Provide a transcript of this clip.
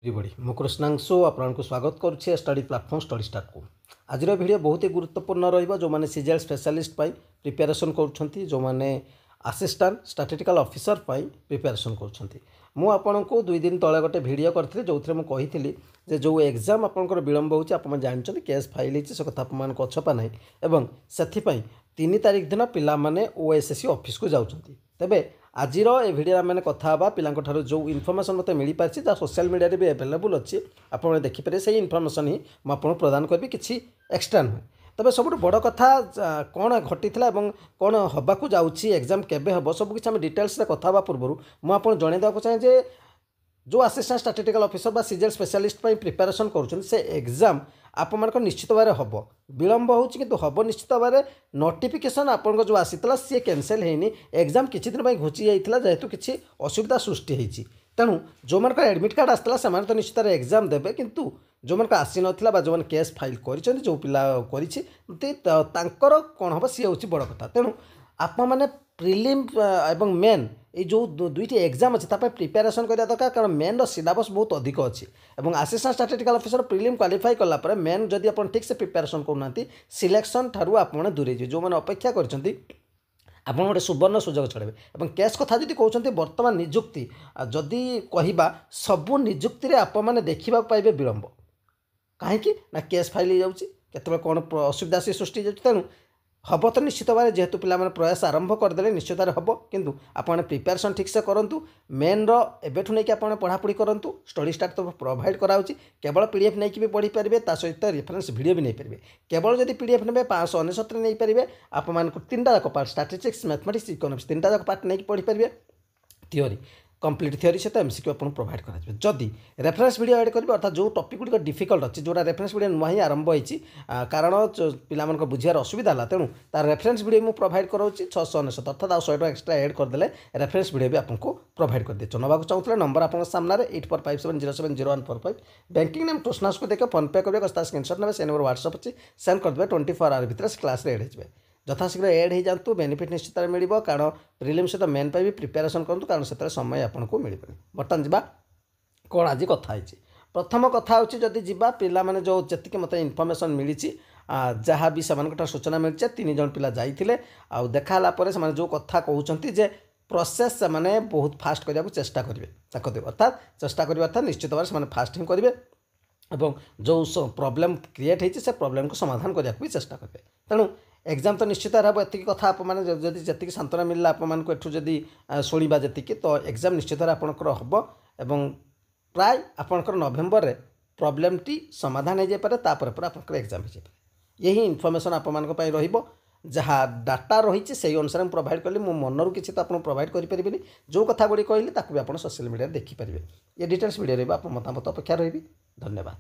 Everybody मु कृष्णांशु आपको स्वागत करुच्छे स्टडी प्लाटफॉर्म स्टडी स्टार्ट को आज वीडियो बहुत ही गुरुत्वपूर्ण रहिबो जो माने सीजीएल स्पेशलिस्ट पाई प्रिपरेशन करूछंती जो माने असिस्टेंट स्टैटिस्टिकल ऑफिसर पाई प्रिपरेशन करूछंती मु आपनको 2 दिन तळे गोटे वीडियो करथि जो थरे मु कहिथिली जे जो एग्जाम आपनकर विलंब होची आपण जानछंती केस फाइल हिची से कथा आपन को छपा नै एवं सेथि पई 3 तारिख दिन पिला माने ओएसएससी ऑफिस को जाउछंती तबे आजिर ए वीडियो मैंने कथा पिला जो इनफर्मेशन मत मिल पार्टी जहाँ सोशल मीडिया भी अवेलेबल अच्छी आप देखिपारे से इनफर्मेशन ही मुझे प्रदान करी किसी एक्सट्रा नुहे तबे सब बड़ कथा कौन घटी कौन हवाक जाऊँगी एग्जाम केबे हम सबकि आम डिटेल्स कथा पूर्व मुझे जनईदेक चाहे जो assistant statistical officer CGL specialist preparation कर एग्जाम आप मान निश्चित भाव हम विलंब हो हम निश्चित भाव नोटिफिकेशन आपन जो आसीला सी कैंसल होनी एग्जाम किसी दिन घुची जाता जेहेतु किसी असुविधा सृष्टि होती तेणु जो मान एडमिट कार्ड आसाला से तो निश्चित एग्जाम देवे किंतु जो मन आसी नाला जो मैंने केस फाइल कर जो पिला कर कौन हम सी हूँ बड़ कथा तेणु आप मैंने प्रिलिम एवं मेन ये जो दुईटी एग्जाम अच्छे प्रिपेरेसन करने दरकार कारण मेन रो सिलेबस बहुत अधिक अच्छी और assistant statistical officer prelim qualify कलापर मेन जदि आप ठीक से प्रिपेरेसन करना सिलेक्शन ठारू आप दूरे जो मैंने अपेक्षा करते आप गोटे सुवर्ण सुजोग छड़े और केस कथा जब कहते बर्तमान निजुक्ति जदि कहवा सबू निजुक्ति आप देखा पाइबे विलंब कहीं ना केस फाइल हो जाए कौन असुविधा से सृष्टि तेणु हम तो निश्चित भाव जेहेतु पिला प्रयास आरंभ करदे निश्चित हम किंतु आपने प्रिपेरेसन ठीक से करूँ मेन एवं नहीं आप पढ़ापढ़ी करूँ स्टडी स्टार्ट तो प्रोवाइड कराऊँगी केवल पीडीएफ नहीं भी पढ़ी पारे सहित रेफरेंस वीडियो भी नहीं पारे केवल जब पीडीएफ ने 599 नहीं पारे आप 3टा जाक पार्ट स्टैटिस्टिक्स मैथमेटिक्स इकोनॉमिक्स 3टा जाक पार्ट नहीं पढ़ी पारे थ्योरी कंप्लीट थ्योरी सहित एमसीक्यू आपको प्रोवाइड कर जदि रेफरेंस वीडियो ऐड करेंगे अर्थात जो टॉपिक गुड़ डिफिकल्ट अच्छी जोटा रेफरेंस वीडियो नुआ ही आरंभ होती कारण पिला बुझार असुविधा है तेणु तार रेफरेंस वीडियो मुझे प्रोवाइड कराऊँगी 699 अर्थात 100 टका एक्सट्रा ऐड करदे रेफरेंस वीडियो भी आपको प्रोवाइड कर दिए नवाक चाहूँगे नंबर आप सामने 8457070145 बैंकिंग नेम टोस्नास को देखिए फोन पे करेंगे स्क्रीनशॉट ने से नंबर व्हाट्सअप अच्छी सेंड करदे 24 आवर भितर क्लास एड हो यथाशीघ्र एड हो जातु बेनिफिट निश्चित मिल कारण प्रिलिम सहित मेन भी प्रिपेरेसन करूँ कारण से समय आपको मिल बर्तमान जा कौन आज कथा प्रथम कथा हूँ जदि जा पिला माने जो जी मत इनफर्मेशन मिली जहाँ भी से सूचना मिली 3 जन पिला जाइए आ देखाला से जो कथा कहते जे प्रोसेस से माने बहुत फास्ट करने को चेष्टा करेंगे अर्थात चेष्टा करेंगे अर्थात निश्चित भाव से फास्ट ही करेंगे और जो प्रॉब्लम क्रिएट होती से प्रॉब्लम को समाधान करने को भी चेष्टा करेंगे तेणु एग्जाम तो निश्चित हम एति कथा आप जी सांत्वना मिलला आपको एठू जदि शुणा जी तो एग्जाम निश्चित आपंकर हम और प्राय आपंकर नवेम्बर में प्रॉब्लम टी समाधान हो जाए तापर आपंकर एग्जाम हो जाए यही इनफर्मेशन आप जहाँ डाटा रही से अनुसार प्रोवाइड कली मो मनरू किसी तो आपको प्रोवाइड करें जो कथा गुड़ी कहली भी आप सोशल मीडिया देखिपारे ये डिटेल्स वीडियो आप मतामत अपेक्षा रही धन्यवाद।